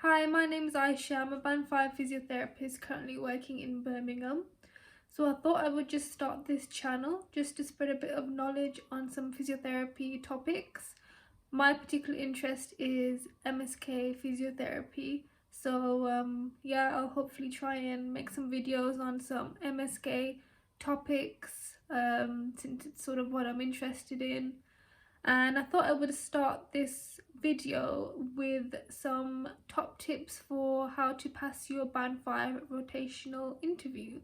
Hi, my name is Aisha. I'm a Band 5 physiotherapist currently working in Birmingham. So I thought I would just start this channel just to spread a bit of knowledge on some physiotherapy topics. My particular interest is MSK physiotherapy. So yeah, I'll hopefully try and make some videos on some MSK topics since it's sort of what I'm interested in. And I thought I would start this video with some top tips for how to pass your Band 5 rotational interview.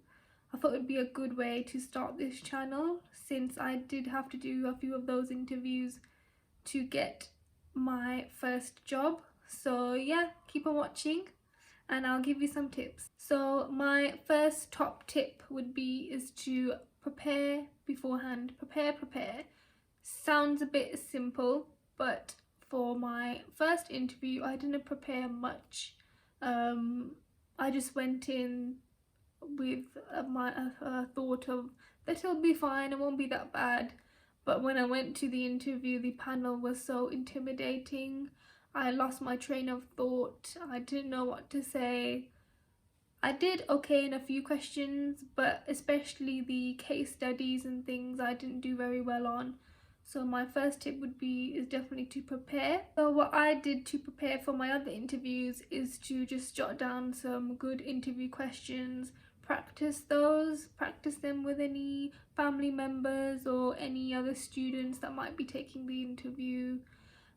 I thought it would be a good way to start this channel since I did have to do a few of those interviews to get my first job. So yeah, keep on watching and I'll give you some tips. So my first top tip would be is to prepare beforehand. Prepare. Sounds a bit simple, but for my first interview, I didn't prepare much. I just went in with my thought of that it'll be fine, it won't be that bad. But when I went to the interview, the panel was so intimidating. I lost my train of thought. I didn't know what to say. I did okay in a few questions, but especially the case studies and things I didn't do very well on. So my first tip would be is definitely to prepare. So what I did to prepare for my other interviews is to just jot down some good interview questions, practice them with any family members or any other students that might be taking the interview,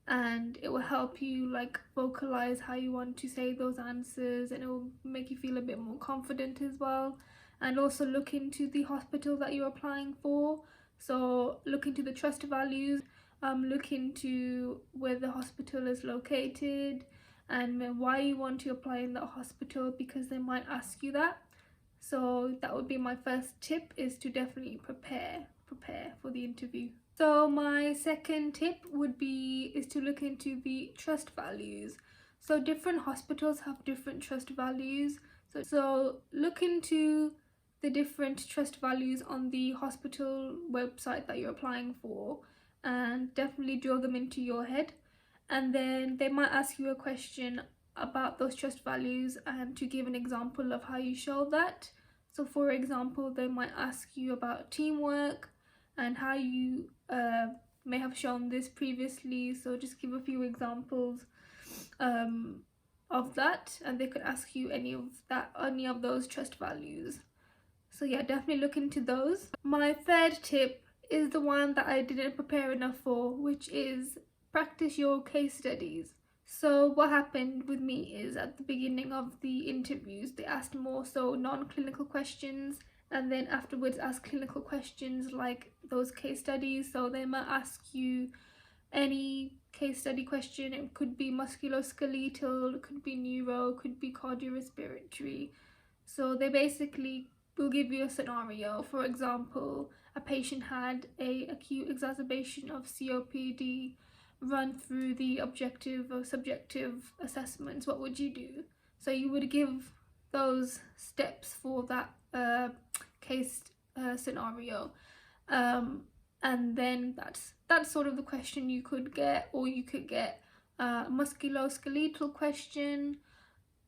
and it will help you like vocalize how you want to say those answers, and it will make you feel a bit more confident as well. And also look into the hospital that you're applying for. So look into the trust values, look into where the hospital is located and why you want to apply in that hospital, because they might ask you that. So that would be my first tip, is to definitely prepare for the interview. So my second tip would be is to look into the trust values. So different hospitals have different trust values. So look into the different trust values on the hospital website that you're applying for and definitely draw them into your head. And then they might ask you a question about those trust values and to give an example of how you show that. So for example, they might ask you about teamwork and how you may have shown this previously. So just give a few examples of that, and they could ask you any of those trust values. So yeah, definitely look into those. My third tip is the one that I didn't prepare enough for, which is practice your case studies. So what happened with me is at the beginning of the interviews, they asked more so non-clinical questions, and then afterwards ask clinical questions like those case studies. So they might ask you any case study question. It could be musculoskeletal, it could be neuro, it could be cardiorespiratory. So they basically will give you a scenario. For example, a patient had a acute exacerbation of COPD, run through the objective or subjective assessments. What would you do? So you would give those steps for that case scenario, and then that's sort of the question you could get. Or you could get a musculoskeletal question.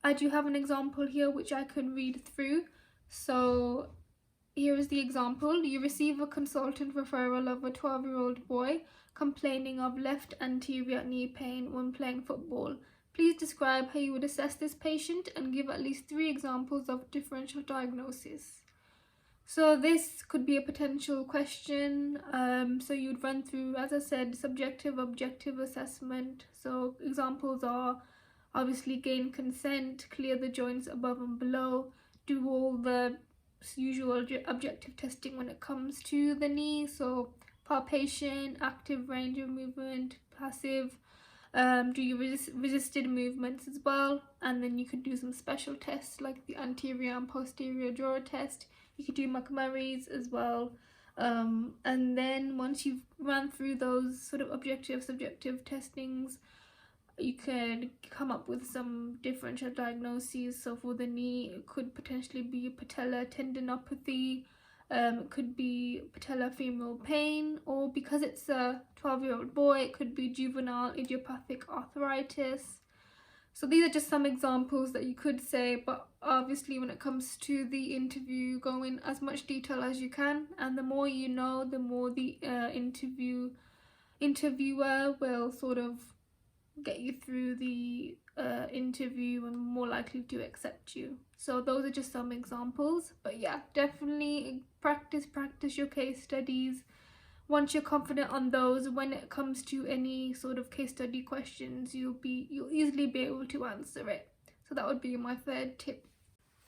I do have an example here which I can read through. So here is the example. You receive a consultant referral of a 12-year-old boy complaining of left anterior knee pain when playing football. Please describe how you would assess this patient and give at least 3 examples of differential diagnosis. So this could be a potential question. So you'd run through, as I said, subjective, objective assessment. So examples are obviously gain consent, clear the joints above and below, do all the usual objective testing when it comes to the knee. So palpation, active range of movement, passive, do your resisted movements as well. And then you could do some special tests like the anterior and posterior drawer test. You could do McMurray's as well. And then once you've run through those sort of objective subjective testings, you could come up with some differential diagnoses. So for the knee, it could potentially be patella tendinopathy, it could be patellofemoral pain, or because it's a 12-year-old boy, it could be juvenile idiopathic arthritis. So these are just some examples that you could say, but obviously when it comes to the interview, go in as much detail as you can, and the more you know, the more the interviewer will sort of get you through the interview and more likely to accept you. So those are just some examples, but yeah, definitely practice your case studies. Once you're confident on those, when it comes to any sort of case study questions, you'll easily be able to answer it. So that would be my third tip.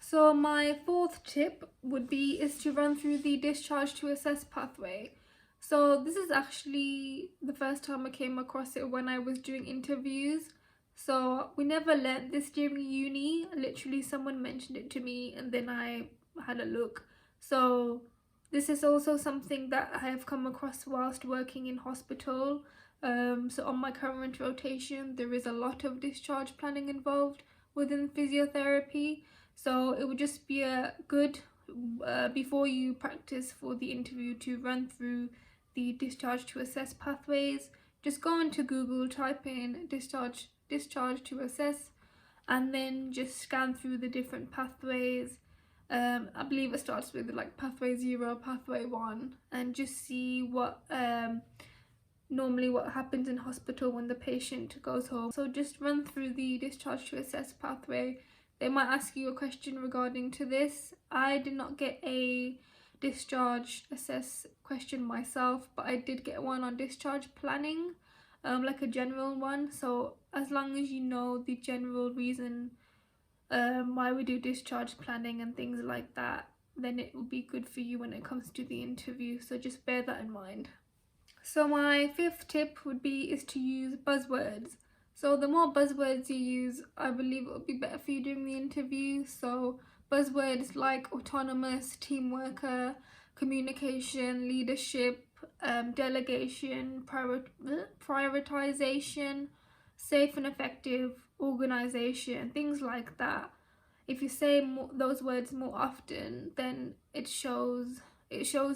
So my fourth tip would be is to run through the discharge to assess pathway. So this is actually the first time I came across it when I was doing interviews. So we never learnt this during uni. Literally someone mentioned it to me and then I had a look. So this is also something that I have come across whilst working in hospital. So on my current rotation, there is a lot of discharge planning involved within physiotherapy. So it would just be a good before you practice for the interview to run through the discharge to assess pathways. Just go into Google, type in discharge to assess, and then just scan through the different pathways. I believe it starts with like pathway 0, pathway 1, and just see what normally what happens in hospital when the patient goes home. So just run through the discharge to assess pathway. They might ask you a question regarding to this. I did not get a discharge assess question myself, but I did get one on discharge planning, like a general one. So as long as you know the general reason why we do discharge planning and things like that, then it will be good for you when it comes to the interview. So just bear that in mind. So my fifth tip would be is to use buzzwords. So the more buzzwords you use, I believe it will be better for you during the interview. So buzzwords like autonomous, team worker, communication, leadership, delegation, prioritization, safe and effective, organization, things like that. If you say those words more often, then it shows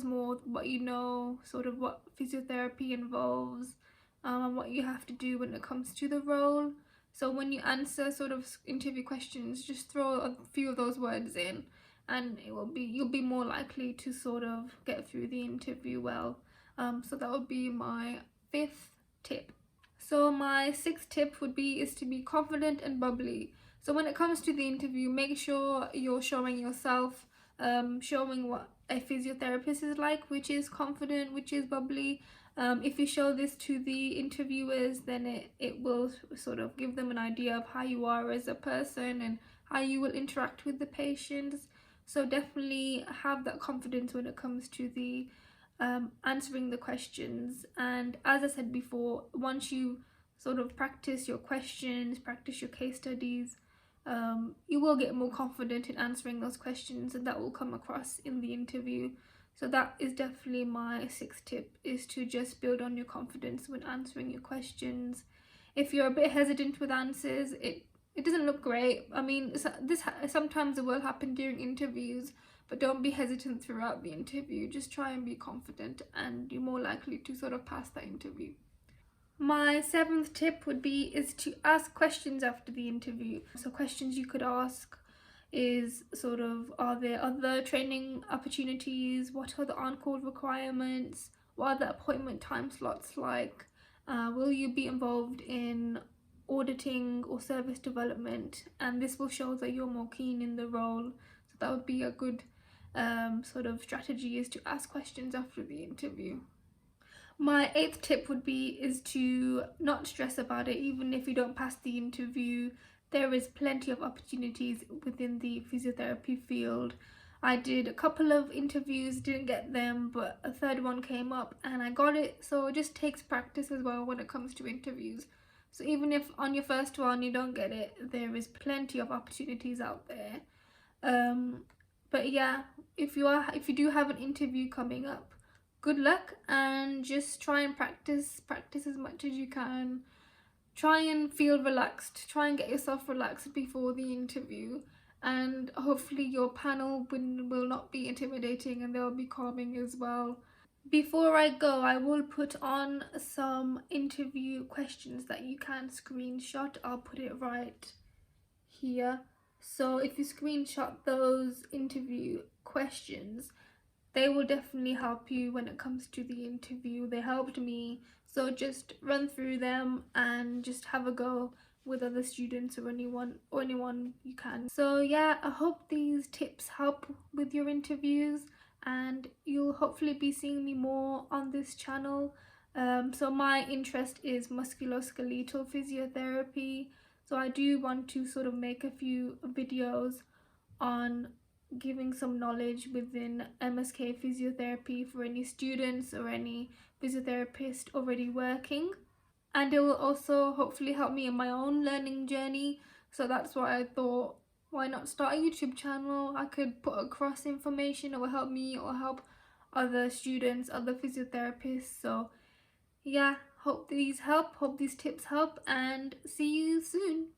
more what you know, sort of what physiotherapy involves, and what you have to do when it comes to the role. So when you answer sort of interview questions, just throw a few of those words in, and you'll be more likely to sort of get through the interview well. So that would be my fifth tip. So my sixth tip would be is to be confident and bubbly. So when it comes to the interview, make sure you're showing yourself, showing what a physiotherapist is like, which is confident, which is bubbly. If you show this to the interviewers, then it will sort of give them an idea of how you are as a person and how you will interact with the patients. So definitely have that confidence when it comes to the answering the questions. And as I said before, once you sort of practice your questions, practice your case studies, you will get more confident in answering those questions, and that will come across in the interview. So that is definitely my sixth tip, is to just build on your confidence when answering your questions. If you're a bit hesitant with answers, it doesn't look great. I mean, this sometimes it will happen during interviews, but don't be hesitant throughout the interview. Just try and be confident, and you're more likely to sort of pass that interview. My seventh tip would be is to ask questions after the interview. So questions you could ask is sort of, are there other training opportunities? What are the on-call requirements? What are the appointment time slots like? Will you be involved in auditing or service development? And this will show that you're more keen in the role. So that would be a good sort of strategy, is to ask questions after the interview. My eighth tip would be is to not stress about it. Even if you don't pass the interview, there is plenty of opportunities within the physiotherapy field. I did a couple of interviews, didn't get them, but a third one came up and I got it. So it just takes practice as well when it comes to interviews. So even if on your first one you don't get it, there is plenty of opportunities out there. But yeah, if you do have an interview coming up, good luck, and just try and practice as much as you can. Try and feel relaxed, try and get yourself relaxed before the interview, and hopefully your panel will not be intimidating and they'll be calming as well. Before I go, I will put on some interview questions that you can screenshot. I'll put it right here. So if you screenshot those interview questions, they will definitely help you when it comes to the interview. They helped me. So just run through them and just have a go with other students or anyone you can. So yeah, I hope these tips help with your interviews, and you'll hopefully be seeing me more on this channel. So my interest is musculoskeletal physiotherapy, so I do want to sort of make a few videos on giving some knowledge within MSK physiotherapy for any students or any physiotherapist already working, and it will also hopefully help me in my own learning journey. So that's why I thought, why not start a YouTube channel? I could put across information, it will help me or help other students, other physiotherapists. So yeah, hope these tips help, and see you soon.